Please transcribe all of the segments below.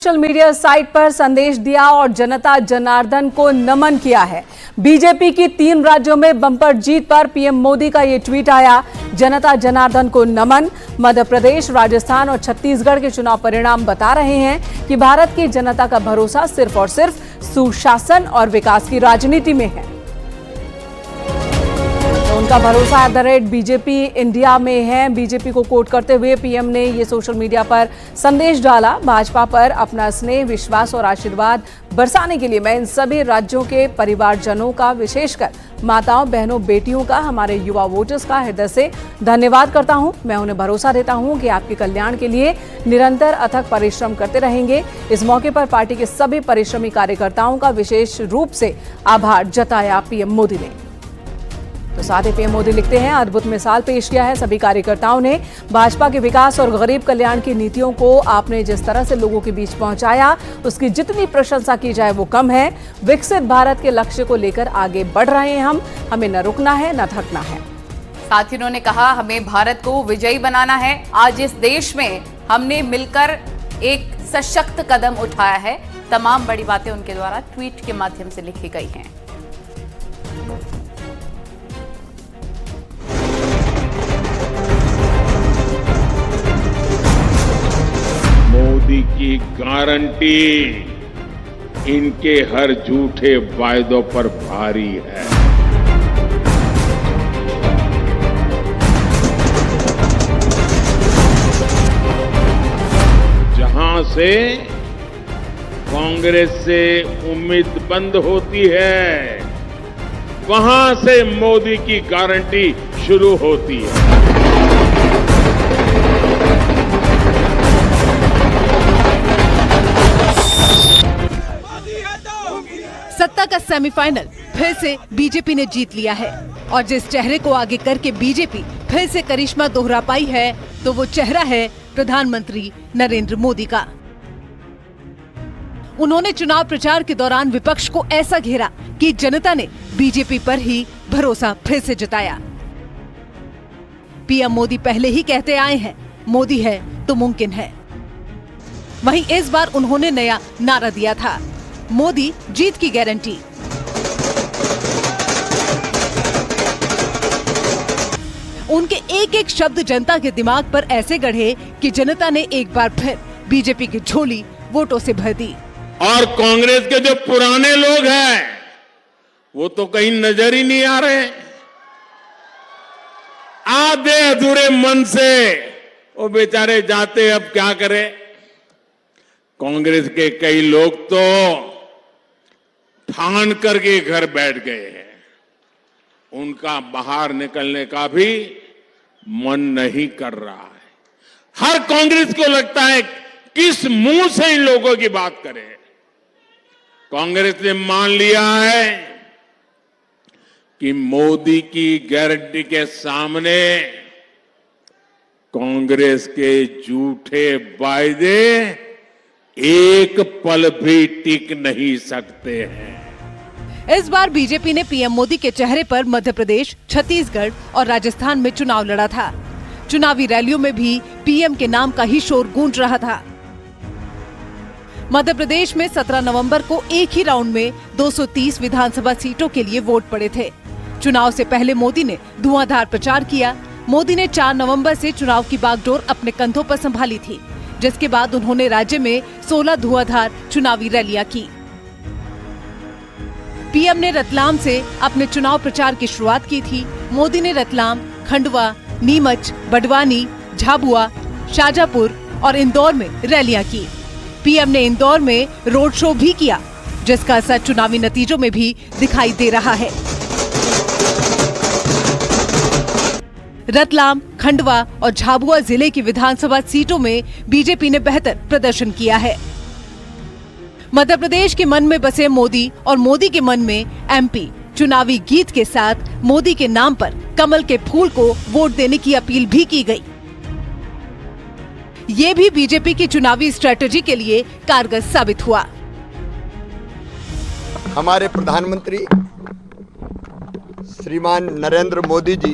Social media site पर संदेश दिया और जनता जनार्दन को नमन किया है। बीजेपी की 3 राज्यों में बम्पर जीत पर पीएम मोदी का ये ट्वीट आया। जनता जनार्दन को नमन। मध्य प्रदेश, राजस्थान और छत्तीसगढ़ के चुनाव परिणाम बता रहे हैं कि भारत की जनता का भरोसा सिर्फ और सिर्फ सुशासन और विकास की राजनीति में है। उनका भरोसा बीजेपी इंडिया में है। बीजेपी को कोट करते हुए पीएम ने ये सोशल मीडिया पर संदेश डाला। भाजपा पर अपना स्नेह, विश्वास और आशीर्वाद बरसाने के लिए मैं इन सभी राज्यों के परिवारजनों का, विशेषकर माताओं, बहनों, बेटियों का, हमारे युवा वोटर्स का हृदय से धन्यवाद करता हूं। मैं उन्हें भरोसा देता हूं कि आपके कल्याण के लिए निरंतर अथक परिश्रम करते रहेंगे। इस मौके पर पार्टी के सभी परिश्रमी कार्यकर्ताओं का विशेष रूप से आभार जताया पीएम मोदी ने। तो साथ ही पीएम मोदी लिखते हैं, अद्भुत मिसाल पेश किया है सभी कार्यकर्ताओं ने। भाजपा के विकास और गरीब कल्याण की नीतियों को आपने जिस तरह से लोगों के बीच पहुंचाया, उसकी जितनी प्रशंसा की जाए वो कम है। विकसित भारत के लक्ष्य को लेकर आगे बढ़ रहे हैं हमें न रुकना है न थकना है। साथ ही उन्होंने कहा, हमें भारत को विजयी बनाना है। आज इस देश में हमने मिलकर एक सशक्त कदम उठाया है। तमाम बड़ी बातें उनके द्वारा ट्वीट के माध्यम से लिखी गई हैं। मोदी की गारंटी इनके हर झूठे वायदों पर भारी है। जहां से कांग्रेस से उम्मीद बंद होती है, वहां से मोदी की गारंटी शुरू होती है। सत्ता का सेमीफाइनल फिर से बीजेपी ने जीत लिया है और जिस चेहरे को आगे करके बीजेपी फिर से करिश्मा दोहरा पाई है, तो वो चेहरा है प्रधानमंत्री नरेंद्र मोदी का। उन्होंने चुनाव प्रचार के दौरान विपक्ष को ऐसा घेरा कि जनता ने बीजेपी पर ही भरोसा फिर से जताया। पीएम मोदी पहले ही कहते आए हैं, मोदी है तो मुमकिन है। वहीं इस बार उन्होंने नया नारा दिया था, मोदी जीत की गारंटी। उनके एक एक शब्द जनता के दिमाग पर ऐसे गढ़े कि जनता ने एक बार फिर बीजेपी की झोली वोटों से भर दी। और कांग्रेस के जो पुराने लोग हैं, वो तो कहीं नजर ही नहीं आ रहे। आधे अधूरे मन से वो बेचारे जाते, अब क्या करें। कांग्रेस के कई लोग तो ठान करके घर बैठ गए हैं। उनका बाहर निकलने का भी मन नहीं कर रहा है। हर कांग्रेस को लगता है किस मुंह से इन लोगों की बात करें। कांग्रेस ने मान लिया है कि मोदी की गारंटी के सामने कांग्रेस के झूठे वायदे एक पल भी टिक नहीं सकते हैं। इस बार बीजेपी ने पीएम मोदी के चेहरे पर मध्य प्रदेश, छत्तीसगढ़ और राजस्थान में चुनाव लड़ा था। चुनावी रैलियों में भी पीएम के नाम का ही शोर गूंज रहा था। मध्य प्रदेश में 17 नवंबर को एक ही राउंड में 230 विधानसभा सीटों के लिए वोट पड़े थे। चुनाव से पहले मोदी ने धुआंधार प्रचार किया। मोदी ने 4 नवंबर से चुनाव की बागडोर अपने कंधों पर संभाली थी, जिसके बाद उन्होंने राज्य में 16 धुआंधार चुनावी रैलियां की। पीएम ने रतलाम से अपने चुनाव प्रचार की शुरुआत की थी। मोदी ने रतलाम, खंडवा, नीमच, बड़वानी, झाबुआ, शाजापुर और इंदौर में रैलियां की। पीएम ने इंदौर में रोड शो भी किया, जिसका असर चुनावी नतीजों में भी दिखाई दे रहा है। रतलाम, खंडवा और झाबुआ जिले की विधानसभा सीटों में बीजेपी ने बेहतर प्रदर्शन किया है। मध्य प्रदेश के मन में बसे मोदी और मोदी के मन में एमपी चुनावी गीत के साथ मोदी के नाम पर कमल के फूल को वोट देने की अपील भी की गई। ये भी बीजेपी की चुनावी स्ट्रेटजी के लिए कारगर साबित हुआ। हमारे प्रधानमंत्री श्रीमान नरेंद्र मोदी जी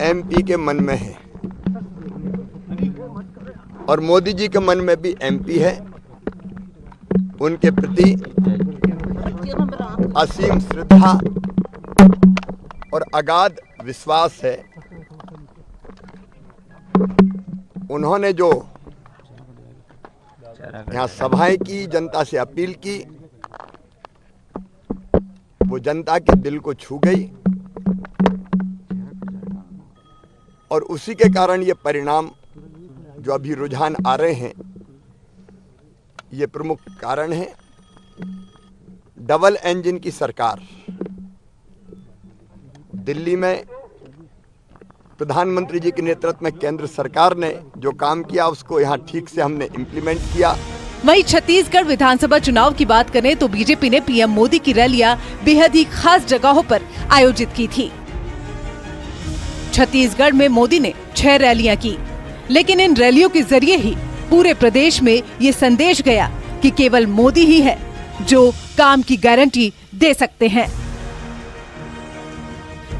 एमपी के मन में है। और मोदी जी के मन में भी एमपी है, उनके प्रति असीम श्रद्धा और अगाध विश्वास है। उन्होंने जो यहाँ सभाएं की, जनता से अपील की, वो जनता के दिल को छू गई और उसी के कारण ये परिणाम जो अभी रुझान आ रहे हैं, ये प्रमुख कारण है। डबल इंजन की सरकार, दिल्ली में प्रधानमंत्री जी के नेतृत्व में केंद्र सरकार ने जो काम किया उसको यहाँ ठीक से हमने इम्प्लीमेंट किया। वहीं छत्तीसगढ़ विधानसभा चुनाव की बात करें तो बीजेपी ने पीएम मोदी की रैलियां बेहद ही खास जगहों पर आयोजित की थी। छत्तीसगढ़ में मोदी ने 6 रैलियां की, लेकिन इन रैलियों के जरिए ही पूरे प्रदेश में ये संदेश गया कि केवल मोदी ही है जो काम की गारंटी दे सकते हैं।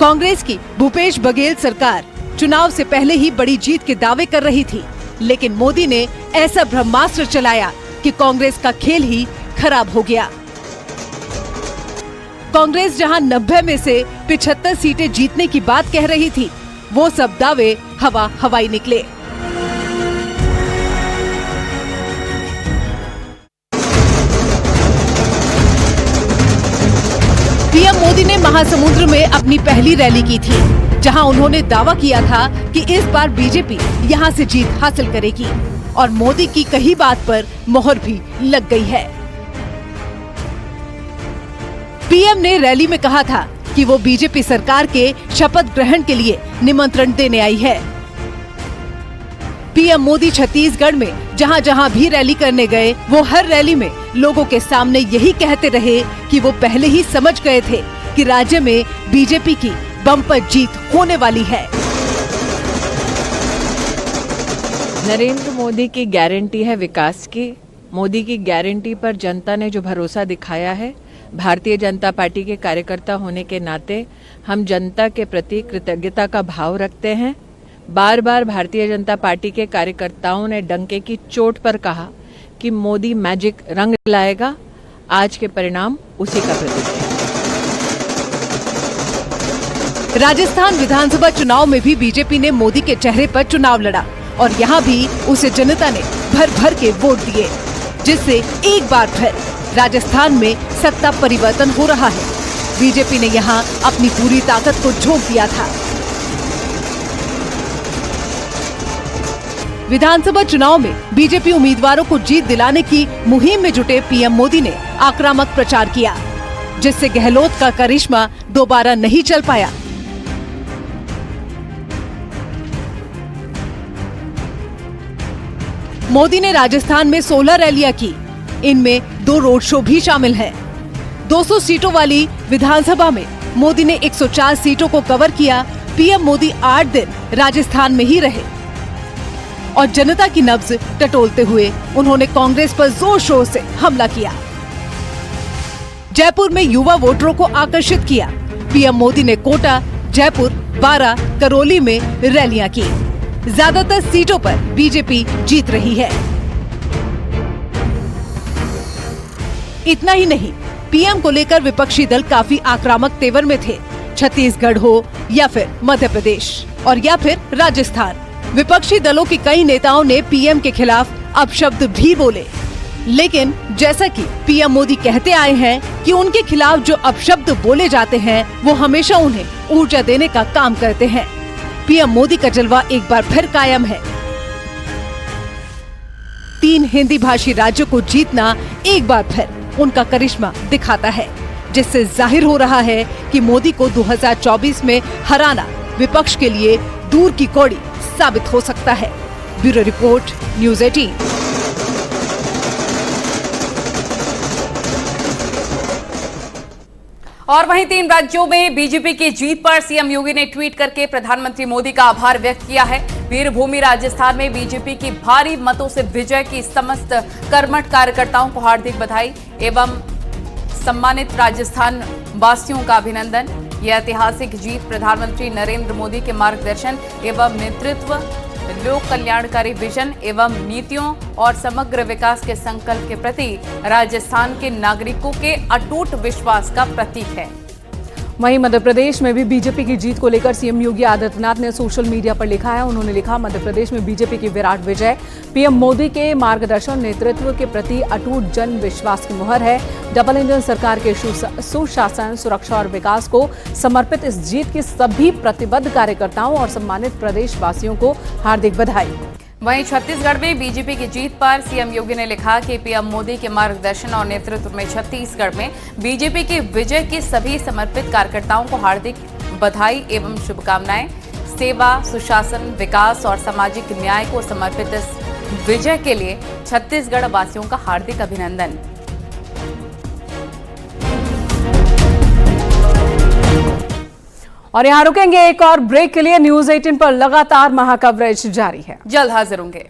कांग्रेस की भूपेश बघेल सरकार चुनाव से पहले ही बड़ी जीत के दावे कर रही थी, लेकिन मोदी ने ऐसा ब्रह्मास्त्र चलाया कि कांग्रेस का खेल ही खराब हो गया। कांग्रेस जहां 90 में से 75 सीटें जीतने की बात कह रही थी, वो सब दावे हवाई निकले। पीएम मोदी ने महासमुंद में अपनी पहली रैली की थी, जहां उन्होंने दावा किया था कि इस बार बीजेपी यहां से जीत हासिल करेगी और मोदी की कही बात पर मोहर भी लग गई है। पीएम ने रैली में कहा था कि वो बीजेपी सरकार के शपथ ग्रहण के लिए निमंत्रण देने आई है। पीएम मोदी छत्तीसगढ़ में जहां जहां भी रैली करने गए, वो हर रैली में लोगों के सामने यही कहते रहे कि वो पहले ही समझ गए थे कि राज्य में बीजेपी की बम्पर जीत होने वाली है। नरेंद्र मोदी की गारंटी है विकास की। मोदी की गारंटी पर जनता ने जो भरोसा दिखाया है, भारतीय जनता पार्टी के कार्यकर्ता होने के नाते हम जनता के प्रति कृतज्ञता का भाव रखते हैं। बार बार भारतीय जनता पार्टी के कार्यकर्ताओं ने डंके की चोट पर कहा कि मोदी मैजिक रंग लाएगा। आज के परिणाम उसी का प्रतीक है। राजस्थान विधानसभा चुनाव में भी बीजेपी ने मोदी के चेहरे पर चुनाव लड़ा और यहाँ भी उसे जनता ने भर भर के वोट दिए, जिससे एक बार फिर राजस्थान में सत्ता परिवर्तन हो रहा है। बीजेपी ने यहाँ अपनी पूरी ताकत को झोंक दिया था। विधानसभा चुनाव में बीजेपी उम्मीदवारों को जीत दिलाने की मुहिम में जुटे पीएम मोदी ने आक्रामक प्रचार किया, जिससे गहलोत का करिश्मा दोबारा नहीं चल पाया। मोदी ने राजस्थान में 16 रैलियां की, इनमें 2 रोड शो भी शामिल हैं। 200 सीटों वाली विधानसभा में मोदी ने 104 सीटों को कवर किया। पीएम मोदी 8 दिन राजस्थान में ही रहे और जनता की नब्ज टटोलते हुए उन्होंने कांग्रेस पर जोर शोर से हमला किया। जयपुर में युवा वोटरों को आकर्षित किया। पीएम मोदी ने कोटा, जयपुर, बारा, करौली में रैलियां की। ज्यादातर सीटों पर बीजेपी जीत रही है। इतना ही नहीं, पीएम को लेकर विपक्षी दल काफी आक्रामक तेवर में थे। छत्तीसगढ़ हो या फिर मध्य प्रदेश और या फिर राजस्थान, विपक्षी दलों के कई नेताओं ने पीएम के खिलाफ अपशब्द भी बोले। लेकिन जैसा कि पीएम मोदी कहते आए हैं कि उनके खिलाफ जो अपशब्द बोले जाते हैं वो हमेशा उन्हें ऊर्जा देने का काम करते हैं। पीएम मोदी का जलवा एक बार फिर कायम है। 3 हिंदी भाषी राज्यों को जीतना एक बार फिर उनका करिश्मा दिखाता है, जिससे जाहिर हो रहा है कि मोदी को 2024 में हराना विपक्ष के लिए दूर की कौड़ी साबित हो सकता है। Bureau report, news 18। और वहीं 3 राज्यों में बीजेपी की जीत पर सीएम योगी ने ट्वीट करके प्रधानमंत्री मोदी का आभार व्यक्त किया है। वीरभूमि राजस्थान में बीजेपी की भारी मतों से विजय की समस्त कर्मठ कार्यकर्ताओं को हार्दिक बधाई एवं सम्मानित राजस्थान वासियों का अभिनंदन। यह ऐतिहासिक जीत प्रधानमंत्री नरेंद्र मोदी के मार्गदर्शन एवं नेतृत्व लोक कल्याणकारी विजन एवं नीतियों और समग्र विकास के संकल्प के प्रति राजस्थान के नागरिकों के अटूट विश्वास का प्रतीक है। वहीं मध्य प्रदेश में भी बीजेपी की जीत को लेकर सीएम योगी आदित्यनाथ ने सोशल मीडिया पर लिखा है। उन्होंने लिखा, मध्य प्रदेश में बीजेपी की विराट विजय, पीएम मोदी के मार्गदर्शन नेतृत्व के प्रति अटूट जन विश्वास की मुहर है। डबल इंजन सरकार के सुशासन, सुरक्षा और विकास को समर्पित इस जीत की सभी प्रतिबद्ध कार्यकर्ताओं और सम्मानित प्रदेशवासियों को हार्दिक बधाई। वहीं छत्तीसगढ़ में बीजेपी की जीत पर सीएम योगी ने लिखा कि पीएम मोदी के मार्गदर्शन और नेतृत्व में छत्तीसगढ़ में बीजेपी की विजय की सभी समर्पित कार्यकर्ताओं को हार्दिक बधाई एवं शुभकामनाएं। सेवा, सुशासन, विकास और सामाजिक न्याय को समर्पित इस विजय के लिए छत्तीसगढ़ वासियों का हार्दिक अभिनंदन। और यहाँ रुकेंगे एक और ब्रेक के लिए। न्यूज 18 पर लगातार महाकवरेज जारी है, जल्द हाजिर होंगे।